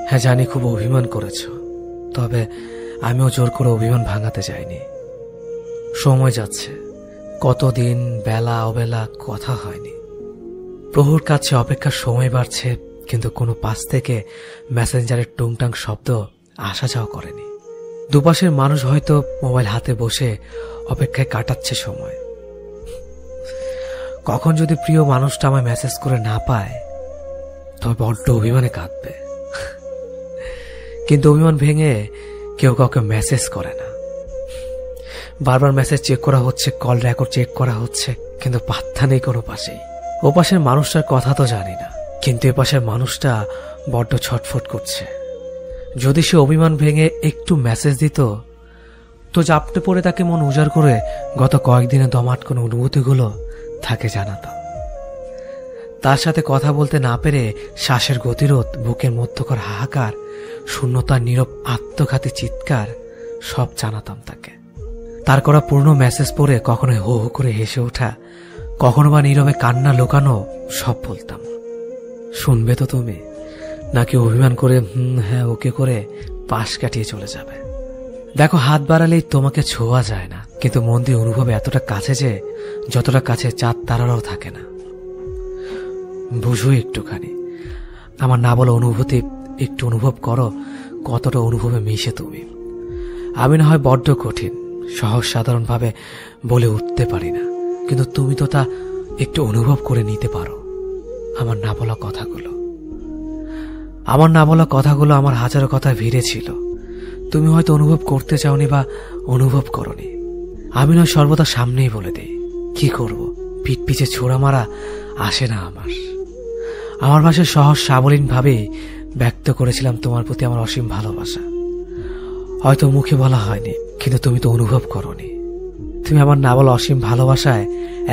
হ্যাঁ জানি খুব অভিমান করেছ, তবে আমিও জোর করে অভিমান ভাঙাতে যাইনি। সময় যাচ্ছে, কতদিন বেলা অবেলা কথা হয়নি। প্রহর কাছে অপেক্ষার সময় বাড়ছে, কিন্তু কোনো পাশ থেকে মেসেঞ্জারের টুংটাং শব্দ আসা যাওয়া করেনি। দুপাশের মানুষ হয়তো মোবাইল হাতে বসে অপেক্ষায় কাটাচ্ছে সময়। কখন যদি প্রিয় মানুষটা আমায় মেসেজ করে না পায়, তবে বড্ড অভিমানে কাঁদবে। কিন্তু অভিমান ভেঙে কেউ কাউকে মেসেজ করে না। বারবার মেসেজ চেক করা হচ্ছে, কল রেকর্ড চেক করা হচ্ছে, কিন্তু পাত্তা নেই কোনো পাশেই। ও পাশের মানুষটার কথা তো জানি না, কিন্তু এ পাশের মানুষটা বড্ড ছটফট করছে। যদি সে অভিমান ভেঙে একটু মেসেজ দিত, তো জাপটে পড়ে তাকে মন উজাড় করে গত কয়েকদিনে দমাট কোনো অনুভূতিগুলো তাকে জানাতাম। তার সাথে কথা বলতে না পেরে শ্বাসের গতিরোধ, বুকের মধ্যকার হাহাকার, শূন্যতার নীরব আত্মঘাতী চিৎকার সব জানাতাম তাকে। তার করা পূর্ণ মেসেজ পড়ে কখনো হো হো করে হেসে ওঠা, কখনো বা নীরবে কান্না লুকানো সব বলতাম। শুনবে তো তুমি, নাকি অভিমান করে হ্যাঁ ওকে করে পাশ কাটিয়ে চলে যাবে? দেখো, হাত বাড়ালেই তোমাকে ছোঁয়া যায় না, কিন্তু মন দিয়ে অনুভব এতটা কাছে যে যতটা কাছে চাঁদ তারারাও থাকে না। বুঝো একটুখানি আমার না বলা অনুভূতি, একটু অনুভব করো কতটা অনুভবে মিশে তুমি। আমি না হয় বড্ড কঠিন, সহজ সাধারণ ভাবে বলে উঠতে পারি না, কিন্তু তুমি তো তা একটু অনুভব করে নিতে পারো। আমার না বলা কথাগুলো, আমার হাজারো কথা ভিড়ে ছিল। তুমি হয়তো অনুভব করতে চাওনি বা অনুভব করনি। আমি নয় সর্বদা সামনেই বলে দেই। কি করব, পিঠ পিছে ছোড়া মারা আসে না আমার ভাষায় সহজ সাবলীন ভাবেই ব্যক্ত করেছিলাম তোমার প্রতি আমার অসীম ভালোবাসা। হয়তো মুখে বলা হয়নি, কিন্তু তুমি তো অনুভব করনি। তুমি আমার না বলা অসীম ভালোবাসায়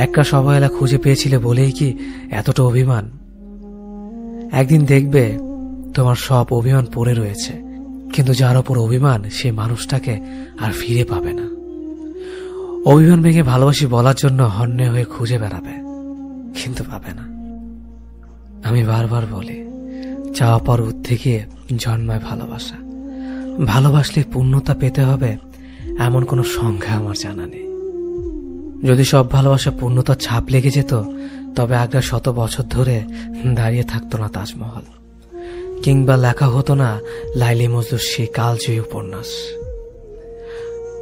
একটা সবহেলা খুঁজে পেয়েছিলে বলেই কি এতটা অভিমান? একদিন দেখবে তোমার সব অভিমান পড়ে রয়েছে, কিন্তু যার ওপর অভিমান সে মানুষটাকে আর ফিরে পাবে না। অভিমান ভেঙে ভালোবাসি বলার জন্য হন্যে হয়ে খুঁজে বেড়াবে, কিন্তু পাবে না। আমি বারবার বলি, চাওয়া পাওয়ার উদ্যোগে জন্মায় ভালোবাসা। ভালোবাসলে পূর্ণতা পেতে হবে এমন কোনো সংজ্ঞা আমার জানা নেই। যদি সব ভালোবাসা পূর্ণতার ছাপ লেগে যেত, তবে আগ্রা 100 বছর ধরে দাঁড়িয়ে থাকতো না তাজমহল, কিংবা লেখা হতো না লাইলি মজনুর সেই কালজয়ী উপন্যাস।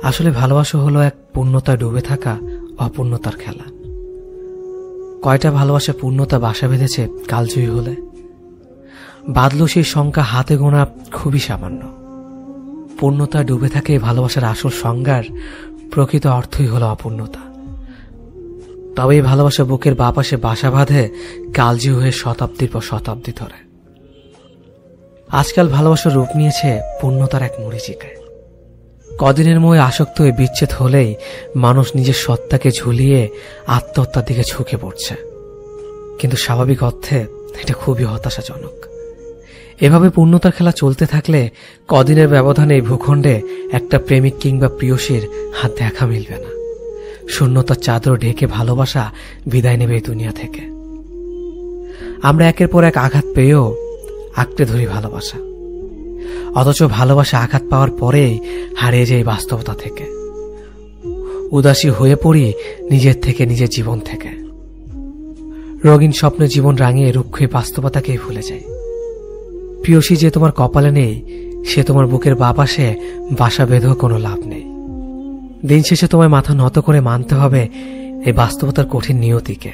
আসলে ভালোবাসা হলো এক পূর্ণতায় ডুবে থাকা অপূর্ণতার খেলা। কয়টা ভালোবাসা পূর্ণতা বাসা বেঁধেছে কালজয়ী হলে? বাদলো সেই সংখ্যা হাতে গোনা খুবই সামান্য। পূর্ণতায় ডুবে থাকে ভালোবাসার আসল সংজ্ঞার প্রকৃত অর্থই হলো অপূর্ণতা। তবে এই ভালোবাসা বুকের বাঁ পাশে বাসা বাঁধে কালজয়ী হয়ে শতাব্দীর পর শতাব্দী ধরে। আজকাল ভালোবাসার রূপ নিয়েছে পূর্ণতার এক মরীচিকায়। কদিনের মোহে আসক্ত হয়ে বিচ্ছেদ হলেই মানুষ নিজের সত্তাকে ঝুলিয়ে আত্মহত্যার দিকে ঝুঁকে পড়ছে, কিন্তু স্বাভাবিক অর্থে এটা খুবই হতাশাজনক। এভাবে পূর্ণতার খেলা চলতে থাকলে কদিনের ব্যবধানে এই ভূখণ্ডে একটা প্রেমিক কিংবা প্রিয়সীর হাত দেখা মিলবে না। শূন্যতার চাদর ঢেকে ভালোবাসা বিদায় নেবে এই দুনিয়া থেকে। আমরা একের পর এক আঘাত পেয়েও আঁকড়ে ধরি ভালোবাসা, অথচ ভালোবাসা আঘাত পাওয়ার পরেই হারিয়ে যায় বাস্তবতা থেকে। উদাসী হয়ে পড়ি নিজের থেকে, নিজের জীবন থেকে। রঙিন স্বপ্নে জীবন রাঙিয়ে রুক্ষ বাস্তবতাকেই ভুলে যায়। প্রিয়সী যে তোমার কপালে নেই, সে তোমার বুকের বাঁ পাশে বাসা বেঁধেও কোনো লাভ নেই। দিন শেষে তোমায় মাথা নত করে মানতে হবে এই বাস্তবতার কঠিন নিয়তিকে।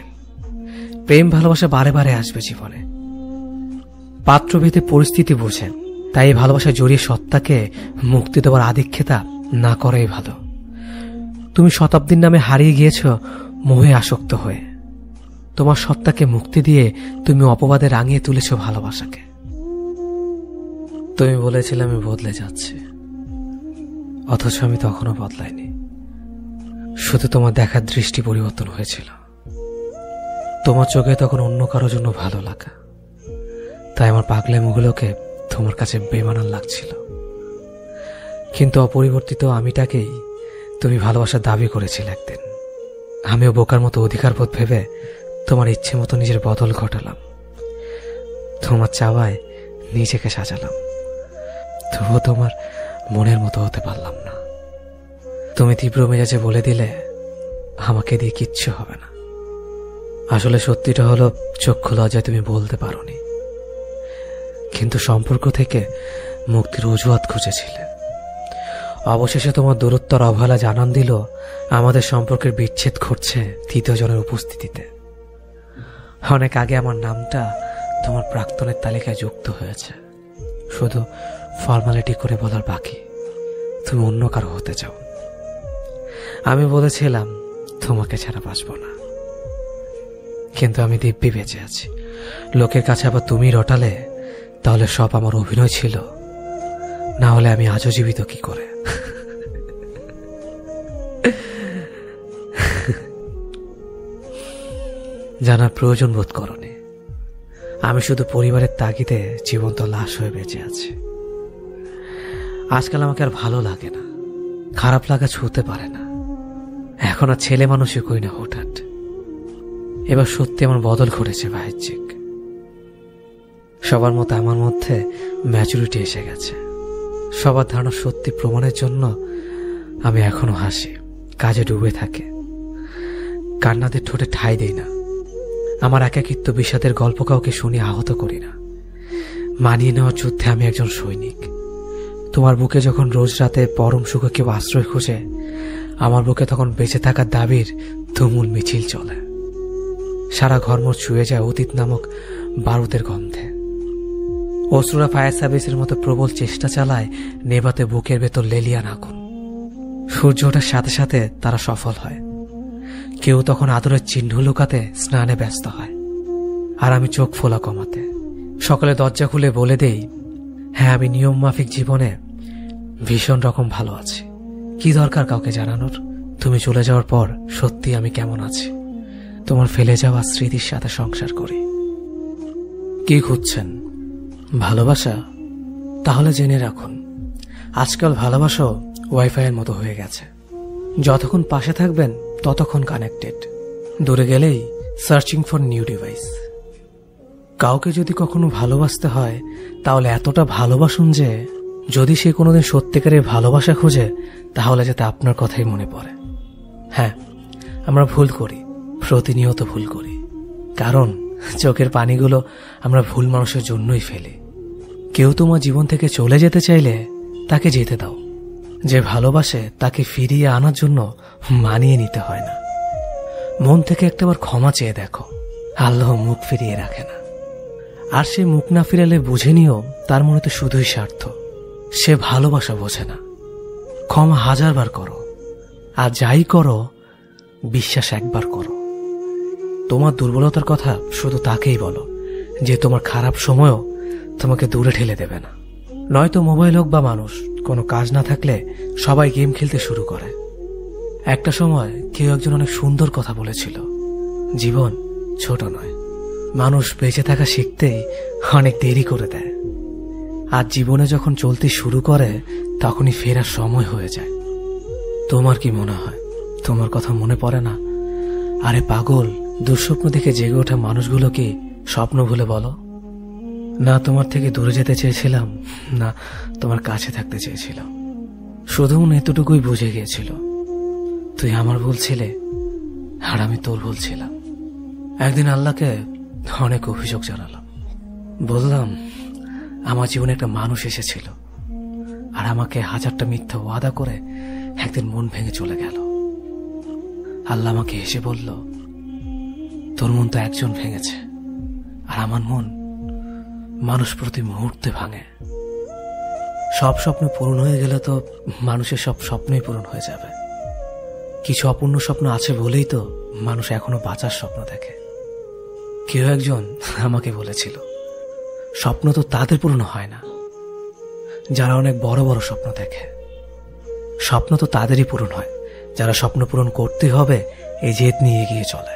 প্রেম ভালোবাসা বারে বারে আসবে জীবনে, পাত্রভেদে পরিস্থিতি বুঝে। তাই এই ভালোবাসায় জড়িয়ে সত্তাকে মুক্তি দেওয়ার আধিক্যতা না করাই ভালো। তুমি শতাব্দীর নামে হারিয়ে গিয়েছ মোহে আসক্ত হয়ে। তোমার সত্তাকে মুক্তি দিয়ে তুমি অপবাদে রাঙিয়ে তুলেছ ভালোবাসাকে। তুমি বলেছিলে আমি বদলে যাচ্ছি, অথচ আমি তখনও বদলাইনি। শুধু তোমার দেখার দৃষ্টি পরিবর্তন হয়েছিল। তোমার চোখে তখন অন্য কারোর জন্য ভালো লাগা, তাই আমার পাগলামিগুলোকে তোমার কাছে বেমানান লাগছিল। কিন্তু অপরিবর্তিত আমিটাকেই তুমি ভালোবাসার দাবি করেছিলে একদিন। আমিও বোকার মতো অধিকারবোধ ভেবে তোমার ইচ্ছে মতো নিজের বদল ঘটালাম। তোমার চাওয়ায় নিজেকে সাজালাম, তবুও তোমার মনের মতো হতে পারলাম না। তুমি তীব্র মেজাজে বলে দিলে আমাকে দিয়ে কিচ্ছু হবে না। আসলে সত্যিটা হলো, চক্ষু লজ্জায় তুমি বলতে পারোনি, কিন্তু সম্পর্ক থেকে মুক্তির অজুহাত খুঁজেছিলে। অবশেষে তোমার দূরত্বর অবহেলা জানান দিল আমাদের সম্পর্কের বিচ্ছেদ ঘটছে তৃতীয় জনের উপস্থিতিতে। অনেক আগে আমার নামটা তোমার প্রাক্তনের তালিকায় যুক্ত হয়েছে, শুধু ফর্মালিটি করে বলার বাকি তুমি অন্য কারো হতে চাও। আমি বলেছিলাম তোমাকে ছাড়া বাঁচব না, কিন্তু আমি দিব্যি বেঁচে আছি। লোকের কাছে আবার তুমি রটালে তাহলে সব আমার অভিনয় ছিল, না হলে আমি আজও জীবিত কি করে? জানার প্রয়োজন বোধ করনি, আমি শুধু পরিবারের তাগিদে জীবন্ত লাশ হয়ে বেঁচে আছি। আজকাল আমাকে আর ভালো লাগে না, খারাপ লাগা ছুঁতে পারে না। এখন আর ছেলে মানুষই কই না হঠাৎ। এবার সত্যি আমার বদল ঘটেছে বাহ্যিক। সবার মতো আমার মধ্যে ম্যাচুরিটি এসে গেছে। সবার ধারণা সত্যি প্রমাণের জন্য আমি এখনো হাসি, কাজে ডুবে থাকে, কান্নাদের ঠোঁটে ঠাঁই দেই না। আমার একাকিত্ব বিষাদের গল্প কাউকে শুনে আহত করি না। মানিয়ে নেওয়ার যুদ্ধে আমি একজন সৈনিক। তোমার বুকে যখন রোজ রাতে পরম সুখে কেউ আশ্রয় খোঁজে, আমার বুকে তখন বেঁচে থাকার দাবির তুমুল মিছিল চলে। সারা ঘরমোর ছুঁয়ে যায় অতীত নামক বারুদের গন্ধে। অশ্রুরা ফায়ার সার্ভিসের মতো প্রবল চেষ্টা চালায় নেভাতে বুকের ভেতর লেলিয়ান আগুন। সূর্য ওঠার সাথে সাথে তারা সফল হয়। কেউ তখন আদরের চিহ্ন লুকাতে স্নানে ব্যস্ত হয়, আর আমি চোখ ফোলা কমাতে। সকালে দরজা খুলে বলে দেই, হ্যাঁ, আমি নিয়ম মাফিক জীবনে ভীষণ রকম ভালো আছি। কি দরকার কাউকে জানানোর? তুমি চলে যাওয়ার পর সত্যি আমি কেমন আছি। তোমার ফেলে যাওয়া স্মৃতির সাথে সংসার করি। কি খুঁজছেন? ভালোবাসা? তাহলে জেনে রাখুন, আজকাল ভালোবাসাও ওয়াইফাইয়ের মতো হয়ে গেছে। যতক্ষণ পাশে থাকবেন ততক্ষণ কানেক্টেড, দূরে গেলেই সার্চিং ফর নিউ ডিভাইস। কাউকে যদি কখনো ভালোবাসতে হয় তাহলে এতটা ভালোবাসুন যে যদি সে কোনোদিন সত্যিকারের ভালোবাসা খোঁজে তাহলে যাতে আপনার কথাই মনে পড়ে। হ্যাঁ, আমরা ভুল করি, প্রতিনিয়ত ভুল করি, কারণ চোখের পানিগুলো আমরা ভুল মানুষের জন্যই ফেলি। কেউ তোমার জীবন থেকে চলে যেতে চাইলে তাকে যেতে দাও। যে ভালোবাসে তাকে ফিরিয়ে আনার জন্য মানিয়ে নিতে হয় না। মন থেকে একটাবার ক্ষমা চেয়ে দেখো, আল্লাহ মুখ ফিরিয়ে রাখে না। আর সে মুখ না ফিরালে বুঝে নিও তার মনে তো শুধুই স্বার্থ। সে ভালোবাসা বোঝে না। ক্ষমা 1000 বার করো, আর যাই করো বিশ্বাস একবার করো। তোমার দুর্বলতার কথা শুধু তাকেই বলো, যে তোমার খারাপ সময়ও তোমাকে দূরে ঠেলে দেবে না। নয়তো মোবাইল হোক বা মানুষ, কোনো কাজ না থাকলে সবাই গেম খেলতে শুরু করে। একটা সময় কেউ একজন অনেক সুন্দর কথা বলেছিল, জীবন ছোট নয়, মানুষ বেঁচে থাকা শিখতেই অনেক দেরি করে দেয়। আর জীবনে যখন চলতে শুরু করে তখনই ফেরার সময় হয়ে যায়। তোমার কি মনে হয় তোমার কথা মনে পড়ে না? আরে পাগল, দুঃস্বপ্ন দেখে জেগে ওঠা মানুষগুলো কি স্বপ্ন ভুলে বলো? না তোমার থেকে দূরে যেতে চেয়েছিলাম, না তোমার কাছে থাকতে চেয়েছিলাম। শুধু এতটুকুই বুঝে গিয়েছিল, তুই আমার ভুল ছিলে আর আমি তোর ভুল ছিলাম। একদিন আল্লাহকে অনেক অভিযোগ জানালাম, বললাম আমার জীবনে একটা মানুষ এসেছিল আর আমাকে 1000টা মিথ্যা ওয়াদা করে একদিন মন ভেঙে চলে গেল। আল্লাহ আমাকে হেসে বলল, তোর মন তো একজন ভেঙেছে, আর আমার মন মানুষ প্রতি মুহূর্তে ভাঙে। সব স্বপ্ন পূরণ হয়ে গেলে তো মানুষের সব স্বপ্নই পূরণ হয়ে যাবে। কিছু অপূর্ণ স্বপ্ন আছে বলেই তো মানুষ এখনো বাঁচার স্বপ্ন দেখে। কেউ একজন আমাকে বলেছিল, স্বপ্ন তো তাদের পূরণ হয় না যারা অনেক বড় বড় স্বপ্ন দেখে। স্বপ্ন তো তাদেরই পূরণ হয় যারা স্বপ্ন পূরণ করতে হবে এই জেদ নিয়ে এগিয়ে চলে।